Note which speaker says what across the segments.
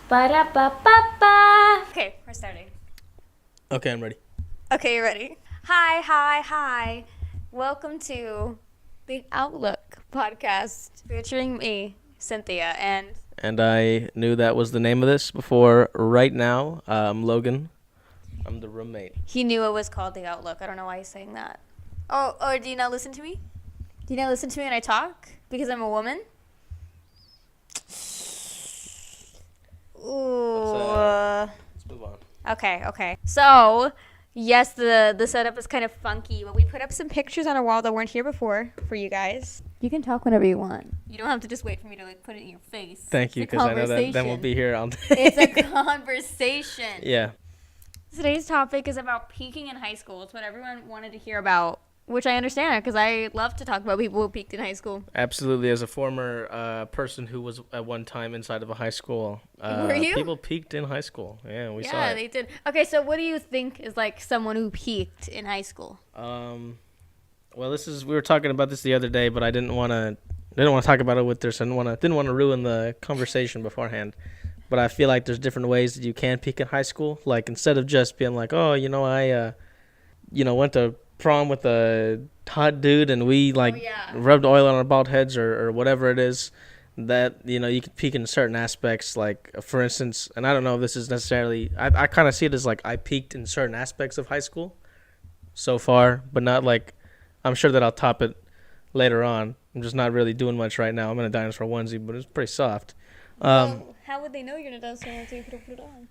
Speaker 1: Ba-da-ba-ba-ba. Okay, we're starting.
Speaker 2: Okay, I'm ready.
Speaker 1: Okay, you're ready. Hi. Welcome to the Outlook podcast featuring me, Cynthia, and
Speaker 2: I knew that was the name of this before. Right now, I'm Logan. I'm the roommate.
Speaker 1: he knew it was called the Outlook. I don't know why he's saying that. Oh, do you not listen to me? Do you not listen to me when I talk? Because I'm a woman? Ooh.
Speaker 2: Let's move on.
Speaker 1: Okay. So, yes, the setup is kind of funky, but we put up some pictures on a wall that weren't here before for you guys. You can talk whenever you want. You don't have to just wait for me to put it in your face.
Speaker 2: Thank you, because I know that then we'll be here all day.
Speaker 1: It's a conversation.
Speaker 2: Yeah.
Speaker 1: Today's topic is about peaking in high school. It's what everyone wanted to hear about, which I understand because I love to talk about people who peaked in high school.
Speaker 2: Absolutely. As a former person who was at one time inside of a high school,
Speaker 1: Were you?
Speaker 2: people peaked in high school. Yeah, we saw it.
Speaker 1: Yeah, they did. Okay, so what do you think is like someone who peaked in high school?
Speaker 2: Well, we were talking about this the other day, but I didn't want to talk about it with this. I didn't want to ruin the conversation beforehand. But I feel like there's different ways that you can peak in high school. Like instead of just being like, oh, I went to prom with a hot dude and we rubbed oil on our bald heads or whatever it is, that you could peak in certain aspects. Like for instance, and I don't know if this is necessarily, I kind of see it as like I peaked in certain aspects of high school so far, but not like, I'm sure that I'll top it later on. I'm just not really doing much right now. I'm in a dinosaur onesie, but it's pretty soft.
Speaker 1: How would they know you're in a dinosaur until you put it on?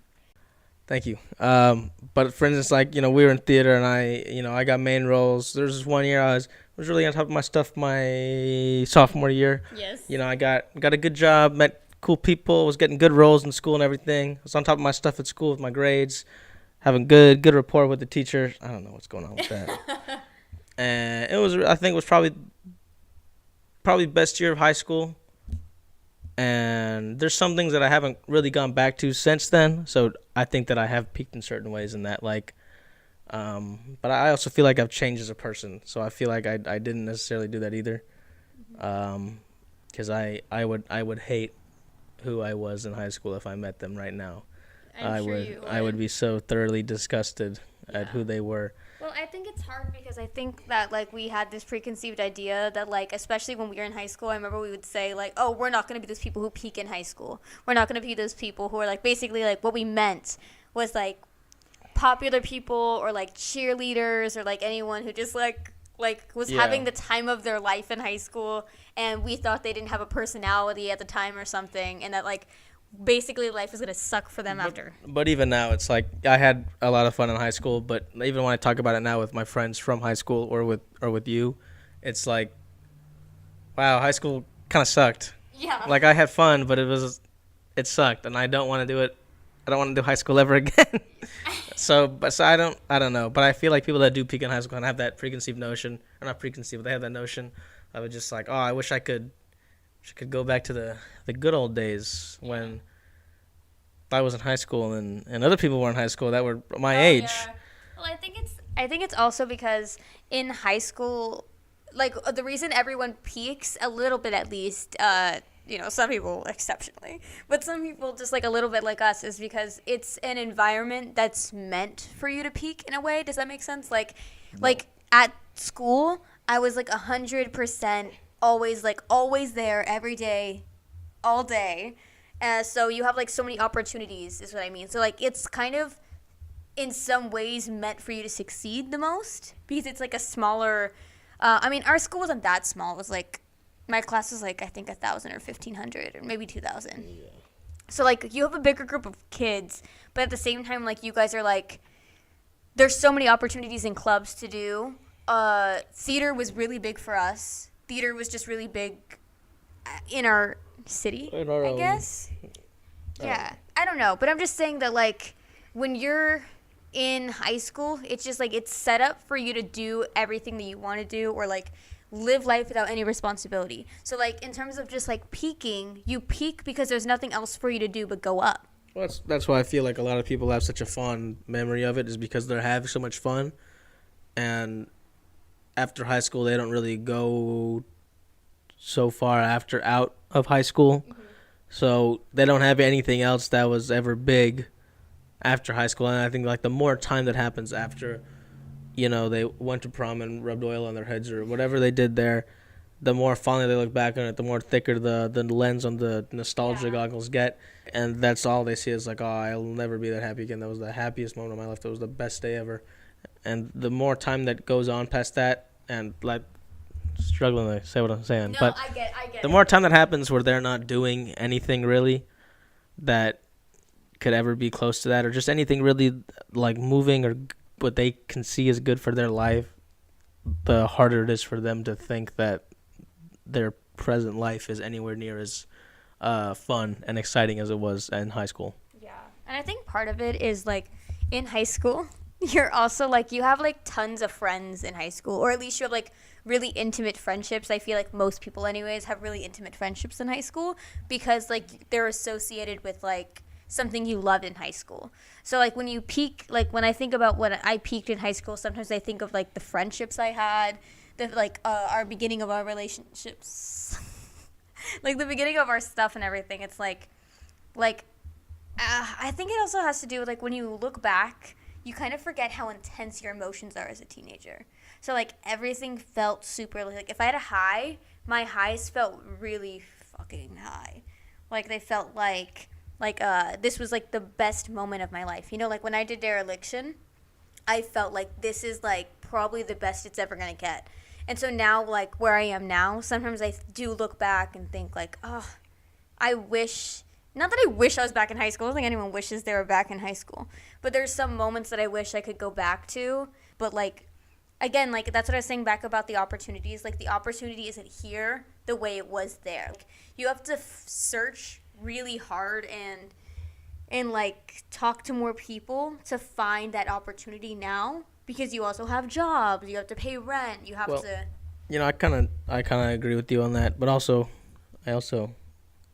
Speaker 2: Thank you. But for instance, like, we were in theater and I got main roles. There was this one year I was really on top of my stuff my sophomore year.
Speaker 1: Yes.
Speaker 2: I got a good job, met cool people, was getting good roles in school and everything. I was on top of my stuff at school with my grades, having good rapport with the teacher. I don't know what's going on with that. And I think it was probably best year of high school. And there's some things that I haven't really gone back to since then. So I think that I have peaked in certain ways in that, like, but I also feel like I've changed as a person. So I feel like I didn't necessarily do that either. Because I would hate who I was in high school if I met them right now. I would be so thoroughly disgusted at who they were.
Speaker 1: Well, I think it's hard because I think that, like, we had this preconceived idea that, like, especially when we were in high school, I remember we would say, like, oh, we're not going to be those people who peak in high school. We're not going to be those people who are, like, basically, like, what we meant was, like, popular people or, like, cheerleaders or, like, anyone who just, like was having the time of their life in high school, and we thought they didn't have a personality at the time or something, and that, like, basically life is going to suck for them after.
Speaker 2: But even now, it's like I had a lot of fun in high school, but even when I talk about it now with my friends from high school or with you, it's like, wow, high school kind of sucked.
Speaker 1: Yeah.
Speaker 2: Like I had fun, but it sucked, and I don't want to do it. I don't want to do high school ever again. So I don't know. But I feel like people that do peak in high school and have that preconceived notion, or not preconceived, but they have that notion of it, just like, oh, I wish I could go back to the good old days when I was in high school and other people were in high school that were my age.
Speaker 1: Yeah. Well, I think it's also because in high school, like, the reason everyone peaks a little bit, at least, some people exceptionally, but some people just like a little bit like us, is because it's an environment that's meant for you to peak in a way. Does that make sense? Like at school, I was like 100% always there every day, all day. So you have like so many opportunities is what I mean. So like it's kind of in some ways meant for you to succeed the most because it's like a smaller, our school wasn't that small. It was like, my class was like, I think 1,000 or 1,500 or maybe 2,000. Yeah. So like you have a bigger group of kids, but at the same time, like you guys are like, there's so many opportunities in clubs to do. Theater was really big for us. Theater was just really big in our city, I guess. Yeah, I don't know, but I'm just saying that, like, when you're in high school, it's just like it's set up for you to do everything that you want to do, or like live life without any responsibility. So like in terms of just like peaking, you peak because there's nothing else for you to do but go up.
Speaker 2: Well, that's why I feel like a lot of people have such a fond memory of it, is because they're having so much fun, and after high school they don't really go so far out of high school. Mm-hmm. So they don't have anything else that was ever big after high school. And I think like the more time that happens after, they went to prom and rubbed oil on their heads or whatever they did there, the more fondly they look back on it, the more thicker the lens on the nostalgia goggles get. And that's all they see is like, oh, I'll never be that happy again. That was the happiest moment of my life. That was the best day ever. And the more time that goes on past that, and like struggling to say what I'm saying,
Speaker 1: No,
Speaker 2: but
Speaker 1: I get
Speaker 2: the
Speaker 1: it.
Speaker 2: more time that happens where they're not doing anything really that could ever be close to that, or just anything really like moving or what they can see is good for their life, the harder it is for them to think that their present life is anywhere near as fun and exciting as it was in high school.
Speaker 1: Yeah. And I think part of it is like in high school, you're also like, you have like tons of friends in high school, or at least you have like really intimate friendships. I feel like most people, anyways, have really intimate friendships in high school because like they're associated with like something you loved in high school. So like when you peak, like when I think about when I peaked in high school, sometimes I think of like the friendships I had, the like our beginning of our relationships, like the beginning of our stuff and everything. It's like I think it also has to do with like when you look back, you kind of forget how intense your emotions are as a teenager. So like everything felt super, like if I had a high, my highs felt really fucking high. Like they felt like this was like the best moment of my life. Like when I did dereliction, I felt like this is like probably the best it's ever gonna get. And so now, like where I am now, sometimes I do look back and think like, oh, I wish, not that I wish I was back in high school. I don't think anyone wishes they were back in high school. But there's some moments that I wish I could go back to. But like, again, like that's what I was saying back about the opportunities. Like the opportunity isn't here the way it was there. Like, you have to search really hard and like talk to more people to find that opportunity now, because you also have jobs, you have to pay rent, you have to.
Speaker 2: I kind of agree with you on that, but I also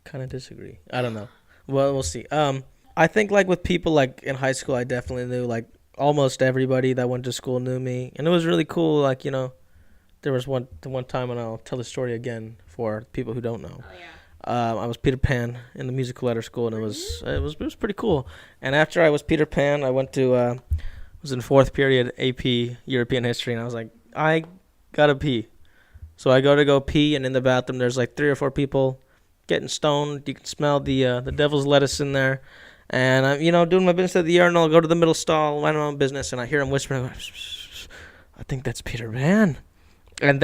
Speaker 2: kind of disagree. I don't know. Well, we'll see. I think like with people like in high school, I definitely knew like almost everybody that went to school knew me, and it was really cool. Like there was one time, and I'll tell the story again for people who don't know.
Speaker 1: Oh yeah.
Speaker 2: I was Peter Pan in the musical letter school, and it was pretty cool. And after I was Peter Pan, I went to was in fourth period AP European history, and I was like, I gotta pee. So I go pee, and in the bathroom there's like 3 or 4 people getting stoned. You can smell the devil's lettuce in there. And I'm doing my business at the urinal. Go to the middle stall, mind my own business, and I hear them whispering, I think that's Peter Pan. And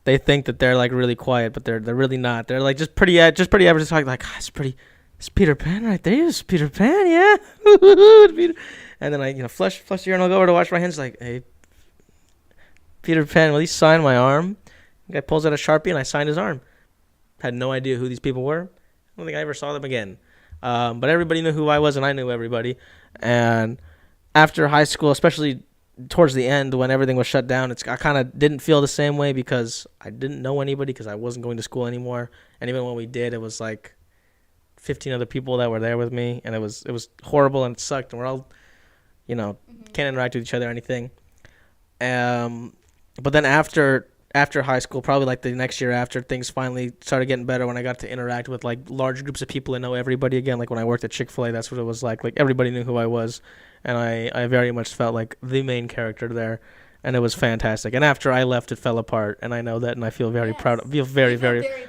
Speaker 2: they think that they're like really quiet, but they're really not. They're like just pretty average. Like it's Peter Pan right there. It's Peter Pan, yeah. Peter. And then I flush the urinal, go over to wash my hands. Like, hey, Peter Pan, will you sign my arm? The guy pulls out a Sharpie, and I signed his arm. Had no idea who these people were. I don't think I ever saw them again. But everybody knew who I was, and I knew everybody. And after high school, especially towards the end when everything was shut down, I kind of didn't feel the same way because I didn't know anybody because I wasn't going to school anymore. And even when we did, it was like 15 other people that were there with me, and it was horrible and it sucked, and we're all can't interact with each other or anything. But then after high school, probably like the next year after, things finally started getting better when I got to interact with like large groups of people and know everybody again. Like when I worked at Chick-fil-A, that's what it was like. Like everybody knew who I was, and I very much felt like the main character there, and it was fantastic. And after I left, it fell apart, and I know that, and I feel very proud. Feel very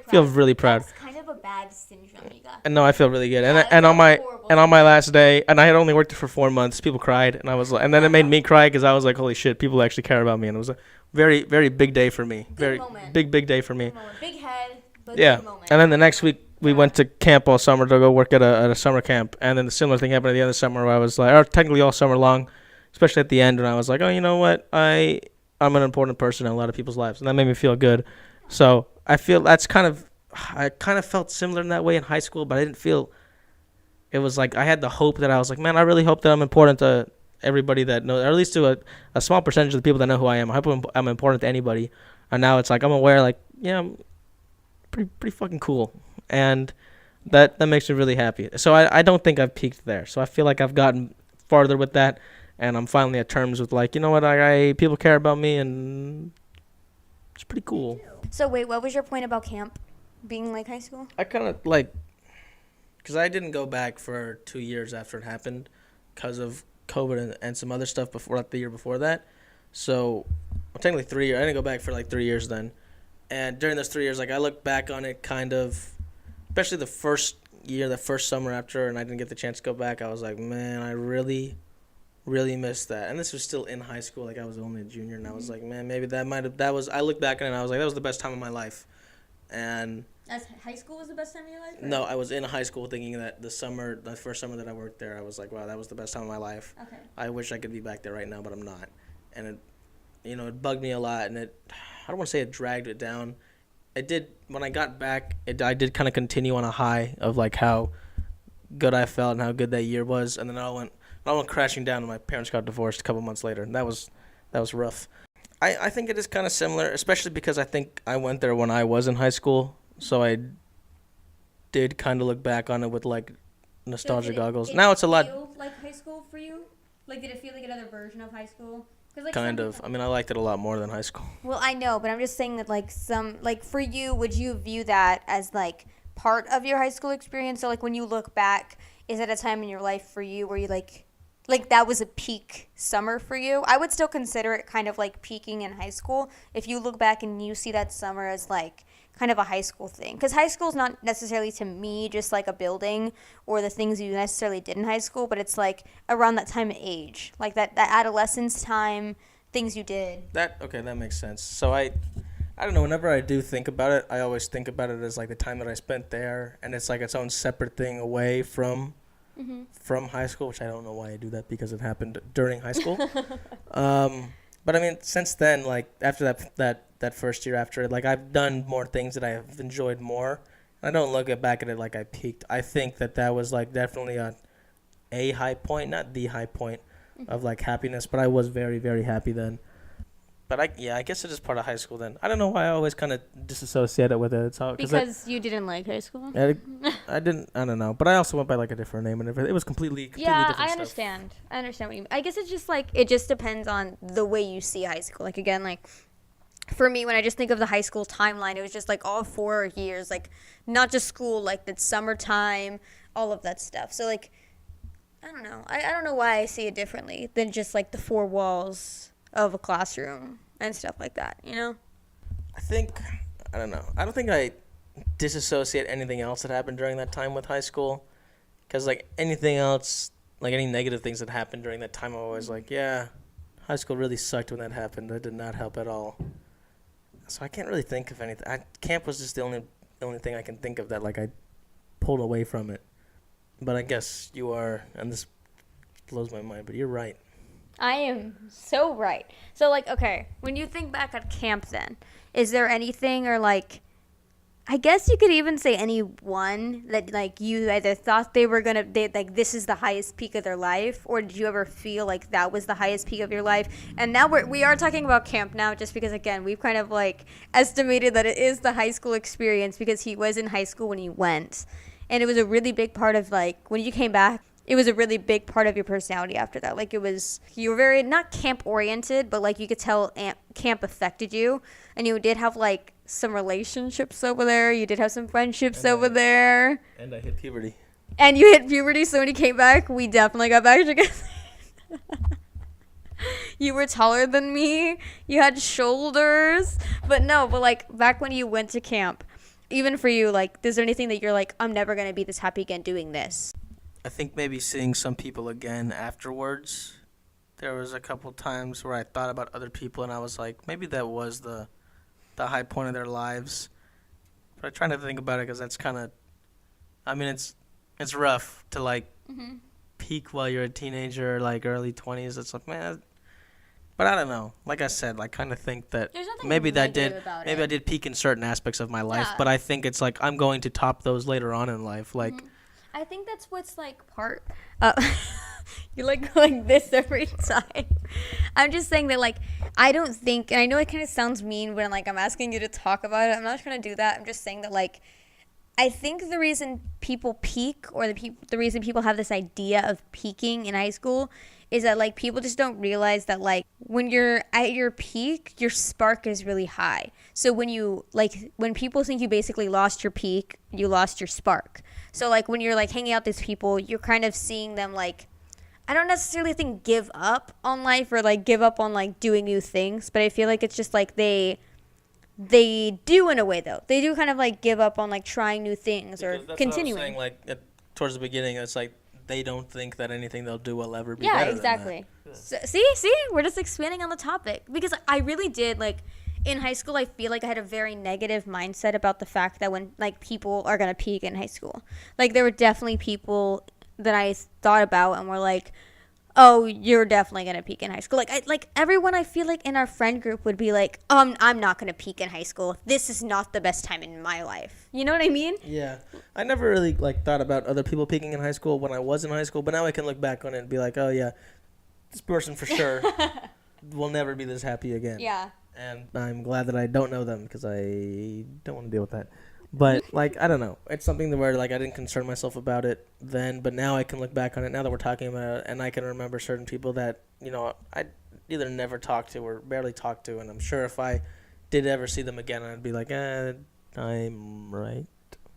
Speaker 2: feel really proud.
Speaker 1: That's kind of a bad syndrome you got.
Speaker 2: And no, I feel really good.
Speaker 1: Yeah,
Speaker 2: And on my last day, and I had only worked there for 4 months, people cried, and I was like, and then it made me cry because I was like, holy shit, people actually care about me, and it was a very, very big day for me. Very big day for me.
Speaker 1: Big head, but
Speaker 2: Yeah.
Speaker 1: big moment.
Speaker 2: And then the next week we went to camp all summer to go work at a summer camp, and then the similar thing happened at the end of the summer where I was like, or technically all summer long, especially at the end, and I was like, oh, you know what, I'm an important person in a lot of people's lives, and that made me feel good. So I feel that's I kind of felt similar in that way in high school, but I didn't feel. It was like I had the hope that I was like, man, I really hope that I'm important to everybody that knows, or at least to a small percentage of the people that know who I am. I hope I'm important to anybody. And now it's like I'm aware, like, yeah, I'm pretty fucking cool, and that makes me really happy. So I don't think I've peaked there. So I feel like I've gotten farther with that, and I'm finally at terms with like, you know what, people care about me, and it's pretty cool.
Speaker 1: So wait, what was your point about camp being like high school?
Speaker 2: I kind of like, because I didn't go back for 2 years after it happened because of COVID and some other stuff before, like the year before that. So, well, technically 3 years. I didn't go back for like 3 years then. And during those 3 years, like I look back on it kind of, especially the first year, the first summer after, and I didn't get the chance to go back. I was like, man, I really, really missed that. And this was still in high school. Like I was only a junior, and I was like, man, maybe I look back on it and I was like, that was the best time of my life. And
Speaker 1: As high school was the best time of your life?
Speaker 2: no, I was in high school thinking that the first summer that I worked there, I was like, wow, that was the best time of my life.
Speaker 1: Okay.
Speaker 2: I wish I could be back there right now, but I'm not. And it, it bugged me a lot, and I don't want to say it dragged it down. It did, when I got back, I did kind of continue on a high of like how good I felt and how good that year was, and then I went crashing down, and my parents got divorced a couple months later, and that was rough. I think it is kind of similar, especially because I think I went there when I was in high school, so I did kind of look back on it with like nostalgia goggles. Now it's a lot.
Speaker 1: Feel like high school for you? Like, did it feel like another version of high school? 'Cause, like,
Speaker 2: Kind of. I mean, I liked it a lot more than high school.
Speaker 1: Well, I know, but I'm just saying that for you, would you view that as like part of your high school experience? So like when you look back, is it a time in your life for you where you like that was a peak summer for you? I would still consider it kind of like peaking in high school if you look back and you see that summer as like kind of a high school thing. Because high school is not necessarily to me just like a building or the things you necessarily did in high school, but it's like around that time of age, like that adolescence time, things you did.
Speaker 2: That makes sense. So I don't know, whenever I do think about it, I always think about it as like the time that I spent there, and it's like its own separate thing away from high school, which I don't know why I do that because it happened during high school. But I mean, since then, like after that first year after it, like I've done more things that I have enjoyed more. I don't look back at it like I peaked. I think that was like definitely a high point, not the high point of like happiness, but I was very, very happy then. But I guess it is part of high school then. I don't know why I always kind of disassociate it with it. It's all,
Speaker 1: Because you didn't like high school?
Speaker 2: I don't know. But I also went by like a different name and everything. It was completely different
Speaker 1: I understand. Stuff. I understand what you mean. I guess it's just like, it just depends on the way you see high school. Like again, like for me, when I just think of the high school timeline, it was just like all 4 years, like not just school, like the summertime, all of that stuff. So like, I don't know. I don't know why I see it differently than just like the 4 walls of a classroom and stuff like that, you know?
Speaker 2: I don't know. I don't think I disassociate anything else that happened during that time with high school. Because, like, anything else, like any negative things that happened during that time, I'm always like, yeah, high school really sucked when that happened. That did not help at all. So I can't really think of anything. Camp was just the only thing I can think of that, like, I pulled away from it. But I guess you are, and this blows my mind, but you're right.
Speaker 1: I am so right. So, like, okay, when you think back at camp then, is there anything or, like, I guess you could even say anyone that, like, you either thought like, this is the highest peak of their life, or did you ever feel like that was the highest peak of your life? And now we are talking about camp now just because, again, we've kind of, like, estimated that it is the high school experience because he was in high school when he went. And it was a really big part of, like, when you came back, it was a really big part of your personality after that. Like, you were very, not camp-oriented, but, like, you could tell camp affected you. And you did have, like, some relationships over there. You did have some friendships over there.
Speaker 2: And I hit puberty.
Speaker 1: And you hit puberty, so when you came back, we definitely got back together. You were taller than me. You had shoulders. But, like, back when you went to camp, even for you, like, is there anything that you're like, I'm never going to be this happy again doing this?
Speaker 2: I think maybe seeing some people again afterwards. There was a couple times where I thought about other people and I was like, maybe that was the high point of their lives. But I try not to think about it because that's kind of, I mean, it's rough to like peak while you're a teenager, like early 20s. It's like, man, but I don't know. Like I said, I kind of think that maybe I did peak in certain aspects of my life, but I think it's like I'm going to top those later on in life. Like,
Speaker 1: I think that's what's like part. You like going this every time. I'm just saying that, like, I don't think, and I know it kind of sounds mean when like I'm asking you to talk about it. I'm not trying to do that. I'm just saying that, like, I think the reason people peak, or the reason people have this idea of peaking in high school, is that, like, people just don't realize that, like, when you're at your peak, your spark is really high. So when people think you basically lost your peak, you lost your spark. So like when you're like hanging out with these people, you're kind of seeing them like, I don't necessarily think give up on life or like give up on like doing new things, but I feel like it's just like they do in a way though. They do kind of like give up on like trying new things or
Speaker 2: Because that's
Speaker 1: continuing.
Speaker 2: what I was saying, like towards the beginning, it's like they don't think that anything they'll do will ever be
Speaker 1: Yeah,
Speaker 2: better
Speaker 1: exactly.
Speaker 2: than that.
Speaker 1: So, see, we're just expanding on the topic because I really did like in high school. I feel like I had a very negative mindset about the fact that when like people are gonna peak in high school, like there were definitely people that I thought about and were like, oh, you're definitely gonna peak in high school. Like everyone I feel like in our friend group would be like, I'm not gonna peak in high school. This is not the best time in my life. You know what I mean?
Speaker 2: Yeah, I never really like thought about other people peaking in high school when I was in high school, but now I can look back on it and be like, oh yeah, this person for sure will never be this happy again.
Speaker 1: Yeah.
Speaker 2: And I'm glad that I don't know them because I don't want to deal with that. But like I don't know, it's something that where like I didn't concern myself about it then, but now I can look back on it now that we're talking about it, and I can remember certain people that I either never talked to or barely talked to, and I'm sure if I did ever see them again, I'd be like, I'm right.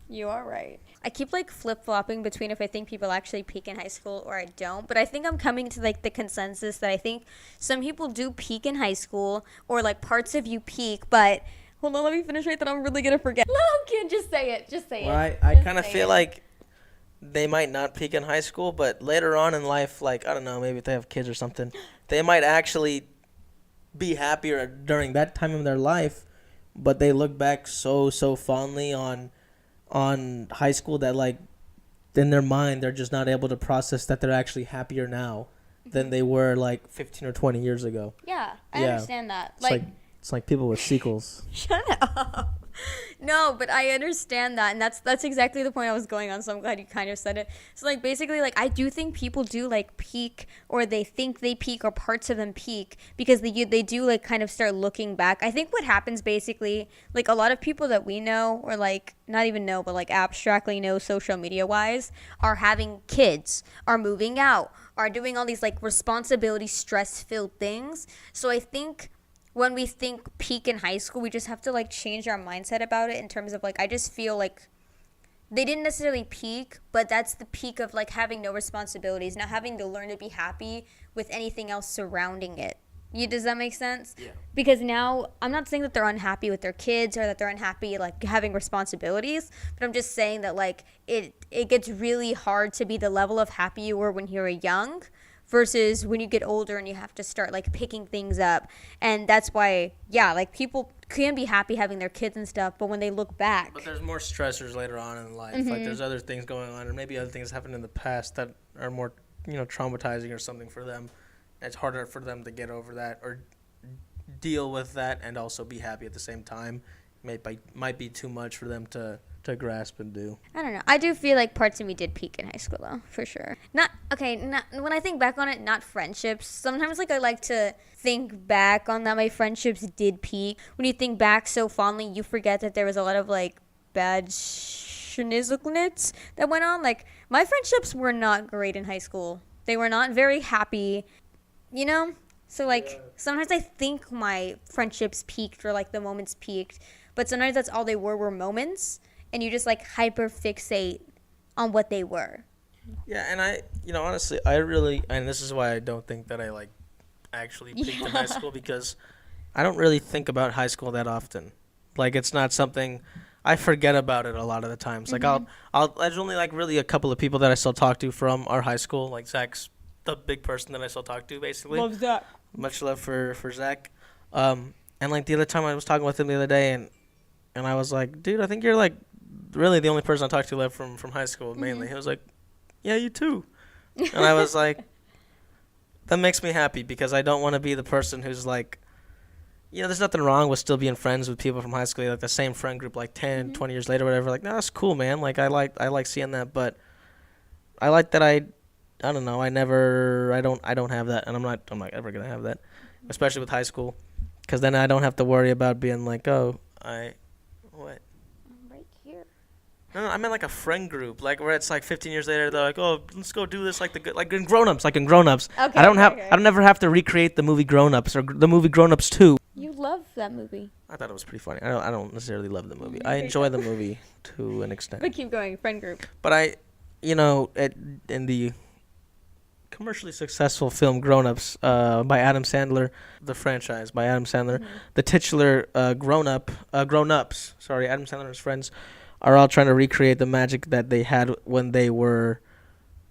Speaker 1: You are right. I keep like flip-flopping between if I think people actually peak in high school or I don't, but I think I'm coming to like the consensus that I think some people do peak in high school or like parts of you peak, but hold on, let me finish right then. I'm really gonna forget. No, kid, just say it. Just say
Speaker 2: Well,
Speaker 1: it.
Speaker 2: I kind of feel like they might not peak in high school, but later on in life, like, I don't know, maybe if they have kids or something, they might actually be happier during that time of their life, but they look back so fondly on high school that, like, in their mind, they're just not able to process that they're actually happier now than they were, like, 15 or 20 years ago.
Speaker 1: Yeah, I understand that.
Speaker 2: It's like people with sequels.
Speaker 1: Shut up. No, but I understand that, and that's exactly the point I was going on, so I'm glad you kind of said it. So, like, basically, like, I do think people do, like, peak, or they think they peak, or parts of them peak, because they do, like, kind of start looking back. I think what happens, basically, like, a lot of people that we know, or, like, not even know, but, like, abstractly know social media-wise, are having kids, are moving out, are doing all these, like, responsibility, stress-filled things. So I think when we think peak in high school, we just have to like change our mindset about it in terms of like, I just feel like they didn't necessarily peak, but that's the peak of like having no responsibilities, not having to learn to be happy with anything else surrounding it. Does that make sense?
Speaker 2: Yeah.
Speaker 1: Because now I'm not saying that they're unhappy with their kids or that they're unhappy like having responsibilities, but I'm just saying that like it gets really hard to be the level of happy you were when you were young versus when you get older and you have to start like picking things up. And that's why, yeah, like people can be happy having their kids and stuff, but when they look back.
Speaker 2: But there's more stressors later on in life. Like there's other things going on, or maybe other things happened in the past that are more, traumatizing or something for them. It's harder for them to get over that or deal with that and also be happy at the same time. Might be too much for them to grasp and do.
Speaker 1: I don't know. I do feel like parts of me did peak in high school though, for sure. Not when I think back on it, not friendships. Sometimes like I like to think back on that my friendships did peak. When you think back so fondly, you forget that there was a lot of like bad schnizzlenits that went on. Like my friendships were not great in high school. They were not very happy, So like sometimes I think my friendships peaked or like the moments peaked, but sometimes that's all they were moments. And you just like hyper fixate on what they were.
Speaker 2: Yeah, and I, honestly, I really, and this is why I don't think that I like actually peaked in high school, because I don't really think about high school that often. Like it's not something, I forget about it a lot of the times. Like there's only like really a couple of people that I still talk to from our high school. Like Zach's the big person that I still talk to, basically.
Speaker 1: Love Zach.
Speaker 2: Much love for Zach. And like the other time I was talking with him the other day, and I was like, dude, I think you're like really the only person I talked to left from high school mainly. He was like, yeah, you too. And I was like, that makes me happy, because I don't want to be the person who's like, there's nothing wrong with still being friends with people from high school, like the same friend group like 10, 20 years later, whatever. Like, no, that's cool, man. Like I like seeing that, but I like that I don't know, I don't have that, and I'm not ever going to have that, especially with high school, because then I don't have to worry about being like, what?
Speaker 1: Right here.
Speaker 2: No, I meant like a friend group, like where it's like 15 years later, they're like, oh, let's go do this, like like in Grown Ups, Okay. I don't never have to recreate the movie Grown Ups or the movie Grown Ups 2.
Speaker 1: You love that movie.
Speaker 2: I thought it was pretty funny. I don't necessarily love the movie. I enjoy the movie to an extent.
Speaker 1: But keep going, friend group.
Speaker 2: But in the commercially successful film Grown Ups by Adam Sandler, the franchise by Adam Sandler, the titular Grown Ups, Adam Sandler and his friends are all trying to recreate the magic that they had when they were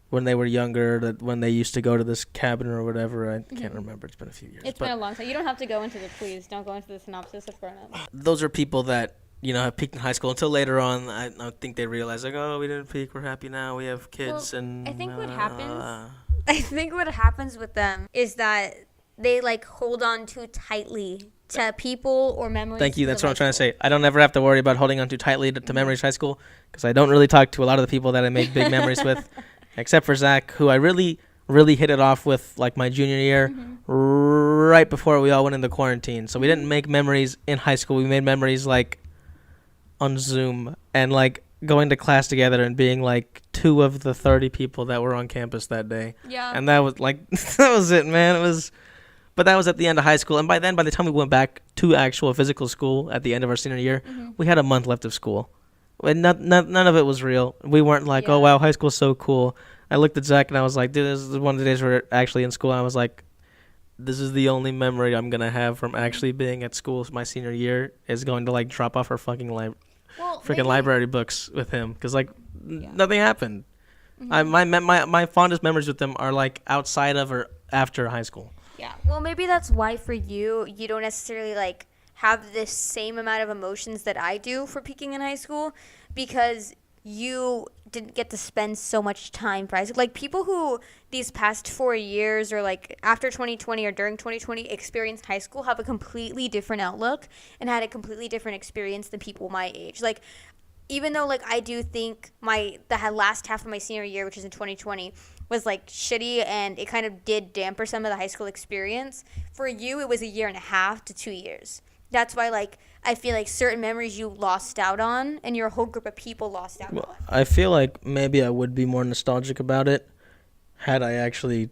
Speaker 2: younger, that when they used to go to this cabin or whatever. I can't remember. It's been a few years.
Speaker 1: It's been a long time. You don't have to go into please don't go into the synopsis of Grown Ups.
Speaker 2: Those are people that, have peaked in high school until later on. I think they realize, like, oh, we didn't peak. We're happy now. We have kids. And
Speaker 1: I think what happens with them is that they, like, hold on too tightly to people or memories.
Speaker 2: Thank you. That's what I'm trying to say. I don't ever have to worry about holding on too tightly to memories of high school because I don't really talk to a lot of the people that I made big memories with, except for Zach, who I really, really hit it off with, like, my junior year, right before we all went into quarantine. So we didn't make memories in high school. We made memories, like, on Zoom and, like, going to class together and being, like, 2 of the 30 people that were on campus that day.
Speaker 1: Yeah.
Speaker 2: And that was, like, that was it, man. But that was at the end of high school. And by the time we went back to actual physical school at the end of our senior year, we had a month left of school. And none of it was real. We weren't like, oh, wow, high school's so cool. I looked at Zach and I was like, dude, this is one of the days we're actually in school. And I was like, this is the only memory I'm going to have from actually being at school my senior year is going to, like, drop off our fucking library books with him. Because, like, nothing happened. My fondest memories with them are, like, outside of or after high school.
Speaker 1: Yeah. Well, maybe that's why for you don't necessarily, like, have this same amount of emotions that I do for peaking in high school because you didn't get to spend so much time for high school. Like, people who these past 4 years or, like, after 2020 or during 2020 experienced high school have a completely different outlook and had a completely different experience than people my age. Like, even though, like, I do think the last half of my senior year, which is in 2020, was, like, shitty and it kind of did damper some of the high school experience. For you, it was 1.5 to 2 years. That's why, like, I feel like certain memories you lost out on and your whole group of people lost out on.
Speaker 2: I feel like maybe I would be more nostalgic about it had I actually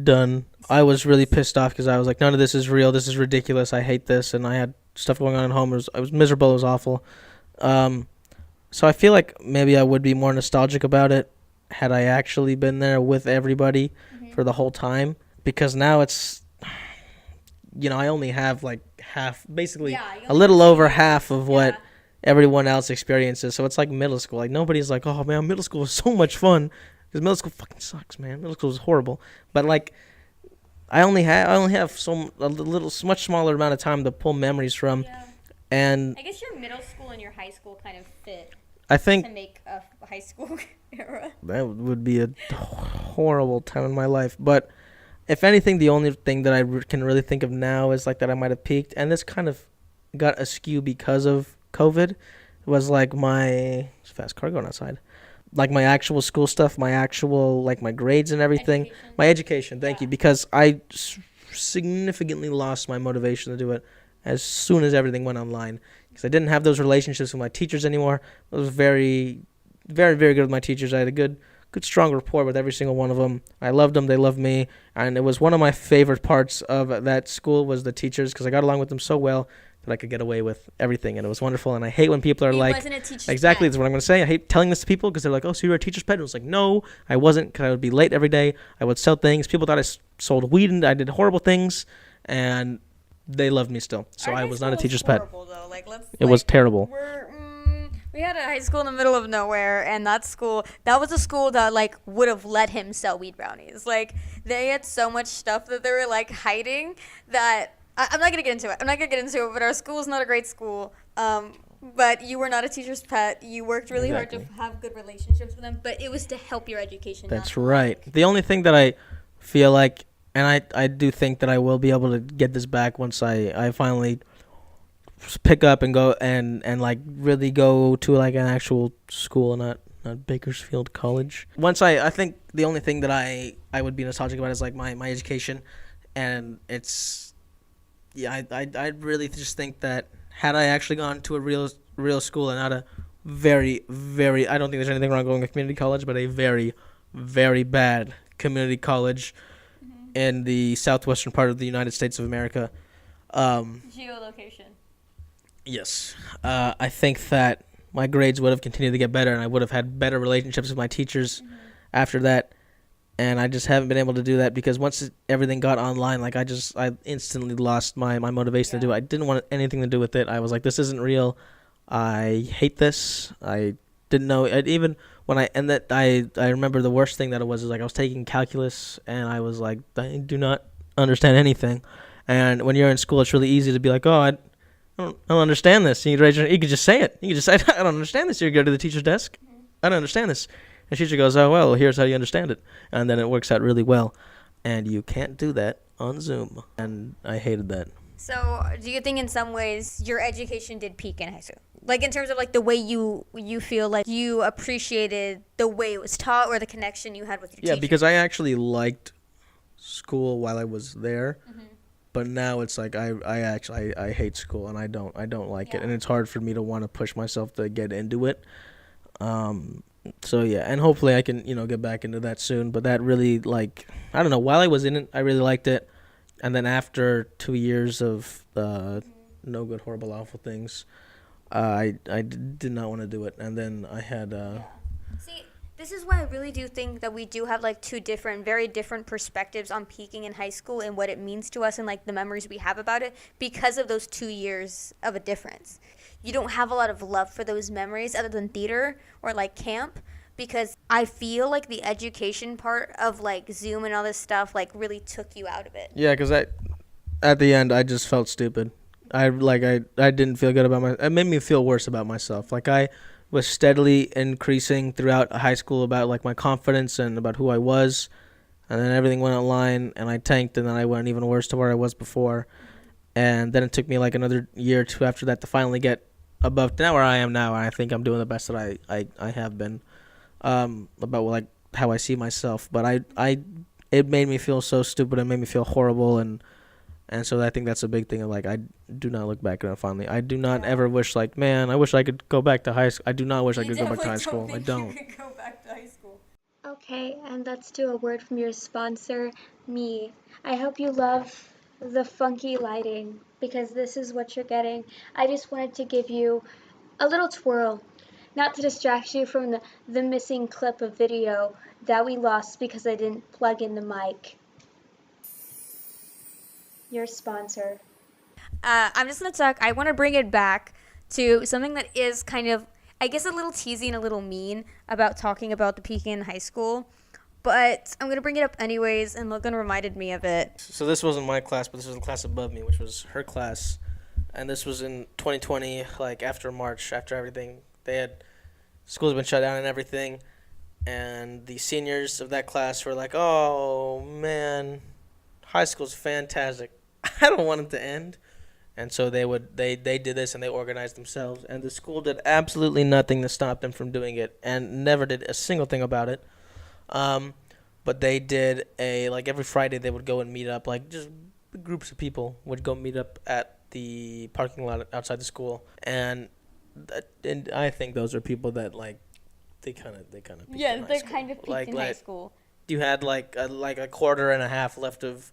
Speaker 2: done. I was really pissed off because I was like, none of this is real. This is ridiculous. I hate this. And I had stuff going on at home. I was miserable. It was awful. So I feel like maybe I would be more nostalgic about it had I actually been there with everybody for the whole time. Because now it's, I only have, like, half, basically a little over half of what everyone else experiences. So it's like middle school. Like, nobody's like, oh, man, middle school was so much fun. Because middle school fucking sucks, man. Middle school is horrible. But, like, I only have much smaller amount of time to pull memories from. Yeah. And
Speaker 1: I guess your middle school and your high school kind of fit.
Speaker 2: I think
Speaker 1: to make a high school era.
Speaker 2: That would be a horrible time in my life. But if anything, the only thing that I can really think of now is, like, that I might have peaked, and this kind of got askew because of COVID, was, like, my fast car going outside. Like, my actual school stuff, my actual, like, my grades and everything. My education, thank you, because I significantly lost my motivation to do it as soon as everything went online. Because I didn't have those relationships with my teachers anymore. I was very, very, very good with my teachers. I had a good, strong rapport with every single one of them. I loved them. They loved me. And it was one of my favorite parts of that school was the teachers because I got along with them so well that I could get away with everything. And it was wonderful. And I hate when people are like,
Speaker 1: wasn't a teacher's
Speaker 2: exactly,
Speaker 1: pet.
Speaker 2: that's what I'm going to say. I hate telling this to people because they're like, oh, so you're a teacher's pet? And I was like, no, I wasn't because I would be late every day. I would sell things. People thought I sold weed and I did horrible things. And they loved me still. So I was not a teacher's pet.
Speaker 1: Like,
Speaker 2: it was terrible.
Speaker 1: We had a high school in the middle of nowhere, and that was a school that, like, would have let him sell weed brownies. Like, they had so much stuff that they were, like, hiding that I'm not gonna get into it. But our school is not a great school. But you were not a teacher's pet. You worked really hard to have good relationships with them, but it was to help your education.
Speaker 2: That's right. The only thing that I feel like, and I do think that I will be able to get this back once I finally pick up and go and like really go to, like, an actual school and not Bakersfield College. Once I think the only thing that I would be nostalgic about is, like, my education, and it's I really just think that had I actually gone to a real school and not a very, very, I don't think there's anything wrong going with community college, but a very, very bad community college in the southwestern part of the United States of America,
Speaker 1: Geolocation.
Speaker 2: Yes. I think that my grades would have continued to get better, and I would have had better relationships with my teachers after that. And I just haven't been able to do that because once everything got online, like I instantly lost my motivation to do it. I didn't want anything to do with it. I was like, this isn't real. I hate this. I didn't know. Even when I remember the worst thing that it was is like I was taking calculus, and I was like, I do not understand anything. And when you're in school, it's really easy to be like, oh, I don't understand this. And you could just say it. You could just say, I don't understand this. You go to the teacher's desk. I don't understand this. And the teacher goes, oh, well, here's how you understand it. And then it works out really well. And you can't do that on Zoom. And I hated that.
Speaker 1: So, do you think in some ways your education did peak in high school? Like in terms of like the way you feel like you appreciated the way it was taught or the connection you had with your teacher?
Speaker 2: Yeah, because I actually liked school while I was there. But now it's like I hate school, and I don't like it, and it's hard for me to want to push myself to get into it. So yeah, and hopefully I can get back into that soon. But that really, like, I don't know. While I was in it, I really liked it, and then after 2 years of no good, horrible, awful things, I did not want to do it, and then I had.
Speaker 1: See, this is why I really do think that we do have like two very different perspectives on peaking in high school and what it means to us and like the memories we have about it because of those 2 years of a difference. You don't have a lot of love for those memories other than theater or like camp because I feel like the education part of like Zoom and all this stuff like really took you out of it.
Speaker 2: Yeah, because at the end I just felt stupid. I didn't feel good about it made me feel worse about myself. Like I was steadily increasing throughout high school about like my confidence and about who I was, and then everything went online and I tanked, and then I went even worse to where I was before, and then it took me like another year or two after that to finally get above now where I am now, and I think I'm doing the best that I have been about like how I see myself. But it made me feel so stupid. It made me feel horrible, and so I think that's a big thing. Of like I do not look back on it fondly. I do not ever wish like, man, I wish I could go back to high school. I do not wish I could go back to high school. I don't.
Speaker 1: Go back to high school.
Speaker 3: Okay, and let's do a word from your sponsor, me. I hope you love the funky lighting because this is what you're getting. I just wanted to give you a little twirl, not to distract you from the missing clip of video that we lost because I didn't plug in the mic. Your sponsor.
Speaker 1: I'm just going to talk. I want to bring it back to something that is kind of, I guess, a little teasy and a little mean about talking about the peaking in high school. But I'm going to bring it up anyways, and Logan reminded me of it.
Speaker 2: So this wasn't my class, but this was the class above me, which was her class. And this was in 2020, like after March, after everything. Schools had been shut down and everything. And the seniors of that class were like, oh, man, high school's fantastic. I don't want it to end. And so they did this, and they organized themselves, and the school did absolutely nothing to stop them from doing it, and never did a single thing about it. But they did like every Friday they would go and meet up, like just groups of people would go meet up at the parking lot outside the school, and I think those are people that like they kind of
Speaker 1: They're kind of peaked in high school.
Speaker 2: You had like a quarter and a half left of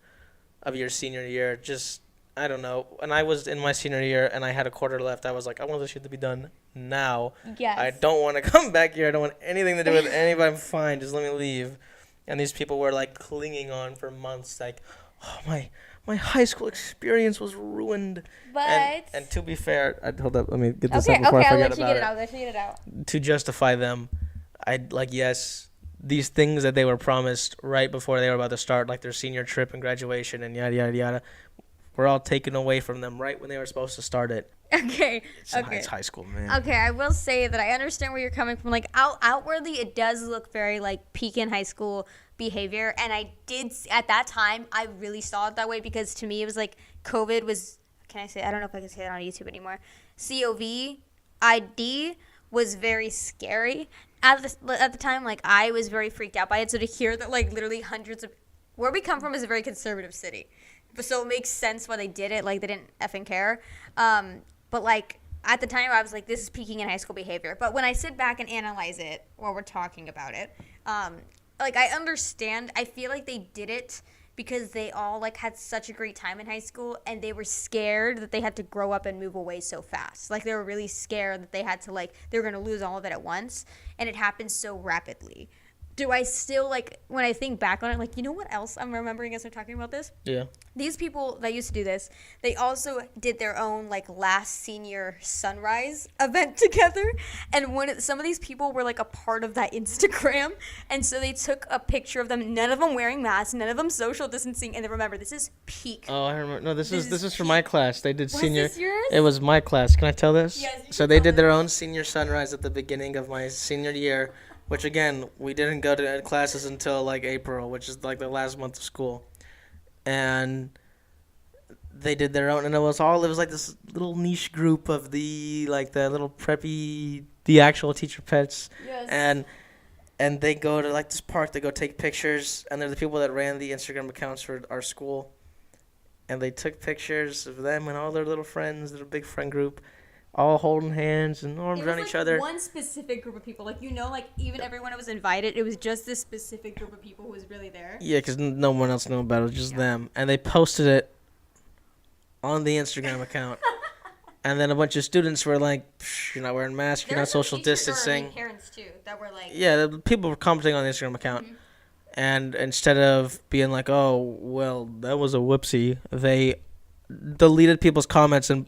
Speaker 2: your senior year, just I don't know. And I was in my senior year, and I had a quarter left. I was like, I want this shit to be done now.
Speaker 1: Yes.
Speaker 2: I don't want to come back here. I don't want anything to do with anybody. I'm fine. Just let me leave. And these people were like clinging on for months, like, oh my high school experience was ruined.
Speaker 1: But
Speaker 2: and to be fair, hold up, let me get this out before I forget about it.
Speaker 1: I'll let you get it out.
Speaker 2: To justify them, yes. These things that they were promised right before they were about to start, like their senior trip and graduation and yada, yada, yada, were all taken away from them right when they were supposed to start it.
Speaker 1: Okay.
Speaker 2: It's high school, man.
Speaker 1: Okay, I will say that I understand where you're coming from. Like, outwardly, it does look very, like, peak in high school behavior. And I did, at that time, I really saw it that way because to me, it was like COVID was, I don't know if I can say that on YouTube anymore. COVID was very scary. At the time, like, I was very freaked out by it. So to hear that, like, literally hundreds of... Where we come from is a very conservative city. So it makes sense why they did it. Like, they didn't effing care. But, like, at the time, I was like, this is peaking in high school behavior. But when I sit back and analyze it while we're talking about it, like, I understand. I feel like they did it because they all like had such a great time in high school, and they were scared that they had to grow up and move away so fast. Like they were really scared that they had to like they were going to lose all of it at once, and it happened so rapidly. Do I still like when I think back on it, like, you know what else I'm remembering as I'm talking about this?
Speaker 2: Yeah.
Speaker 1: These people that used to do this, they also did their own like last senior sunrise event together, and some of these people were like a part of that Instagram, and so they took a picture of them, none of them wearing masks, none of them social distancing, and then remember, this is peak.
Speaker 2: Oh, I remember. No, this is for
Speaker 1: peak.
Speaker 2: my class. They did
Speaker 1: Was
Speaker 2: senior.
Speaker 1: this yours?
Speaker 2: It was my class. Can I tell this?
Speaker 1: Yes, you
Speaker 2: So
Speaker 1: can
Speaker 2: they
Speaker 1: tell
Speaker 2: did their
Speaker 1: it.
Speaker 2: own senior sunrise at the beginning of my senior year, which again, we didn't go to classes until like April, which is like the last month of school. And they did their own, and it was like this little niche group of the little preppy, the actual teacher pets.
Speaker 1: Yes.
Speaker 2: And they go to like this park, they go take pictures, and they're the people that ran the Instagram accounts for our school. And they took pictures of them and all their little friends, their big friend group, all holding hands and arms around each other.
Speaker 1: One specific group of people, like, you know, like even everyone that was invited, it was just this specific group of people who was really there.
Speaker 2: Yeah, because no one else knew about it, just them. And they posted it on the Instagram account. And then a bunch of students were like, you're not wearing masks, you're not social distancing.
Speaker 1: Parents too that were like,
Speaker 2: Yeah, the people were commenting on the Instagram account. Mm-hmm. And instead of being like, oh, well, that was a whoopsie, they deleted people's comments and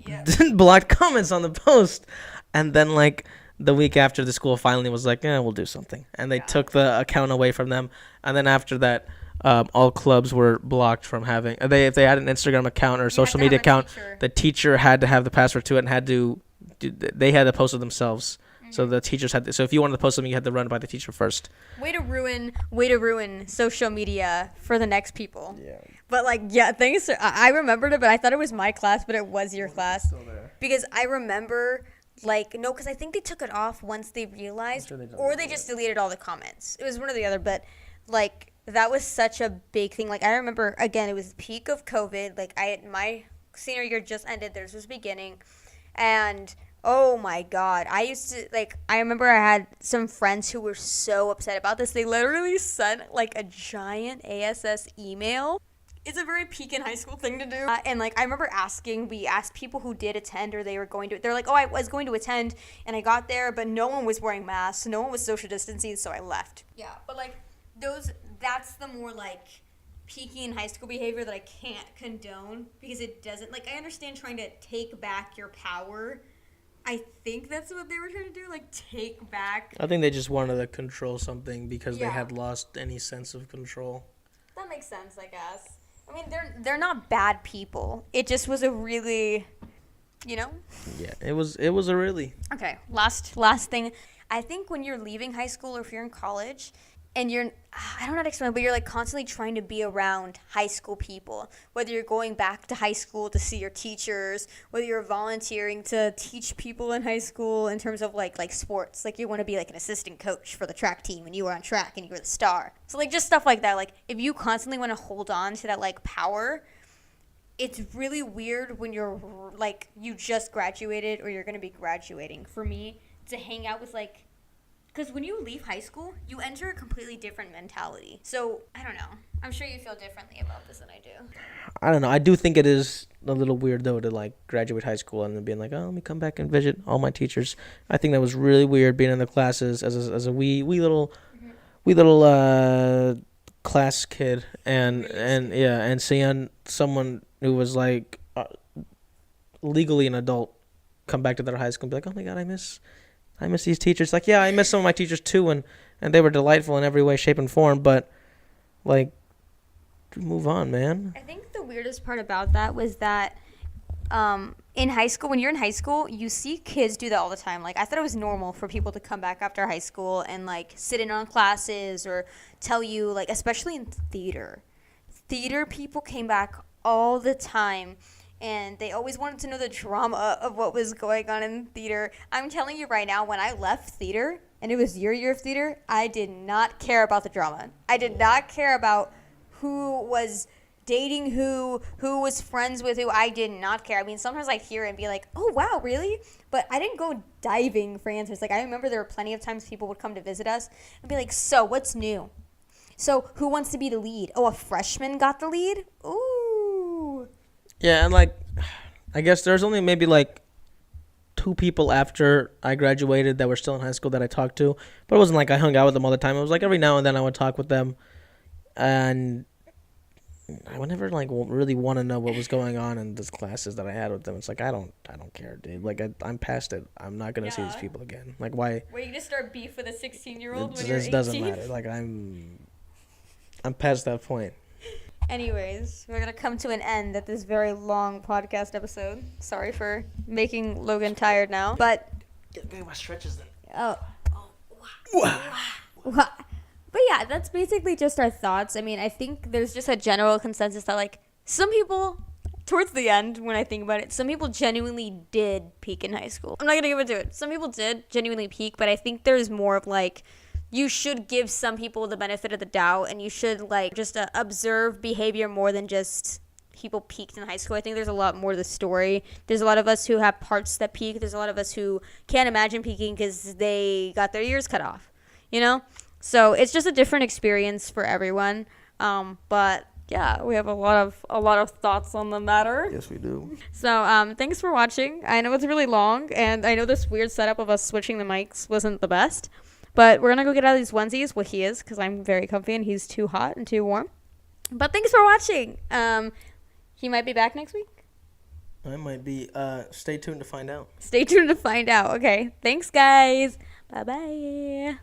Speaker 2: blocked comments on the post. And then, like, the week after, the school finally was like, we'll do something. And they took the account away from them. And then after that, all clubs were blocked from having, if they had an Instagram account or a social media account, the teacher had to have the password to it and they had to post it themselves. So the teachers had to, so if you wanted to post something, you had to run it by the teacher first.
Speaker 1: Way to ruin social media for the next people.
Speaker 2: Yeah.
Speaker 1: But like, yeah, thanks. I remembered it, but I thought it was my class, but it was your class.
Speaker 2: Still there.
Speaker 1: Because I remember, like, no, because I think they took it off once they realized, or they just deleted all the comments. It was one or the other, but like, that was such a big thing. Like, I remember, again, it was the peak of COVID. Like, my senior year just ended, theirs was beginning, and oh my God. I remember I had some friends who were so upset about this. They literally sent like a giant ASS email. It's a very peak in high school thing to do. And like, I remember we asked people who did attend or they were going to, they're like, oh, I was going to attend and I got there, but no one was wearing masks. No one was social distancing. So I left. Yeah. But like that's the more like peaky in high school behavior that I can't condone because it doesn't, like, I understand trying to take back your power. I think that's what they were trying to do, like take back.
Speaker 2: I think they just wanted to control something because they had lost any sense of control.
Speaker 1: That makes sense, I guess. I mean, they're not bad people. It just was a really, you know?
Speaker 2: Yeah, it was a really.
Speaker 1: Okay, last thing. I think when you're leaving high school or if you're in college, and I don't know how to explain it, but you're like constantly trying to be around high school people, whether you're going back to high school to see your teachers, whether you're volunteering to teach people in high school in terms of like sports, like you want to be like an assistant coach for the track team and you were on track and you were the star. So like just stuff like that. Like if you constantly want to hold on to that like power, it's really weird when you're like you just graduated or you're going to be graduating. For me, to hang out with like, because when you leave high school, you enter a completely different mentality. So, I don't know. I'm sure you feel differently about this than I do.
Speaker 2: I don't know. I do think it is a little weird, though, to, like, graduate high school and then being like, oh, let me come back and visit all my teachers. I think that was really weird being in the classes as a wee little class kid and seeing someone who was, like, legally an adult come back to their high school and be like, oh, my God, I miss these teachers. Like, yeah, I miss some of my teachers too, and they were delightful in every way, shape, and form, but, like, move on, man.
Speaker 1: I think the weirdest part about that was that in high school, when you're in high school, you see kids do that all the time. Like, I thought it was normal for people to come back after high school and, like, sit in on classes or tell you, like, especially in theater. Theater people came back all the time. And they always wanted to know the drama of what was going on in theater. I'm telling you right now, when I left theater, and it was your year of theater, I did not care about the drama. I did not care about who was dating who was friends with who. I did not care. I mean, sometimes I'd hear it and be like, oh, wow, really? But I didn't go diving for answers. Like, I remember there were plenty of times people would come to visit us and be like, so, what's new? So who wants to be the lead? Oh, a freshman got the lead? Ooh.
Speaker 2: Yeah, and like, I guess there's only maybe like 2 people after I graduated that were still in high school that I talked to, but it wasn't like I hung out with them all the time. It was like every now and then I would talk with them, and I would never like really want to know what was going on in these classes that I had with them. It's like I don't care, dude. Like I'm past it. I'm not gonna see these people again. Like why?
Speaker 1: Were you gonna start beef with a 16-year-old when
Speaker 2: It
Speaker 1: you're 18?
Speaker 2: just doesn't matter. Like I'm past that point.
Speaker 1: Anyways, we're gonna come to an end at this very long podcast episode. Sorry for making Logan tired now, but
Speaker 2: Get my stretches then.
Speaker 1: oh. But yeah, that's basically just our thoughts. I mean, I think there's just a general consensus that like some people, towards the end, when I think about it, some people genuinely did peak in high school. I'm not gonna give into it. Some people did genuinely peak, but I think there's more of like, you should give some people the benefit of the doubt, and you should like just observe behavior more than just people peaked in high school. I think there's a lot more to the story. There's a lot of us who have parts that peak. There's a lot of us who can't imagine peaking because they got their ears cut off, you know? So it's just a different experience for everyone. But yeah, we have a lot of thoughts on the matter.
Speaker 2: Yes, we do.
Speaker 1: So thanks for watching. I know it's really long, and I know this weird setup of us switching the mics wasn't the best. But we're going to go get out of these onesies. Well, he is, because I'm very comfy and he's too hot and too warm. But thanks for watching. He might be back next week.
Speaker 2: I might be. Stay tuned to find out.
Speaker 1: Stay tuned to find out. Okay. Thanks, guys. Bye-bye.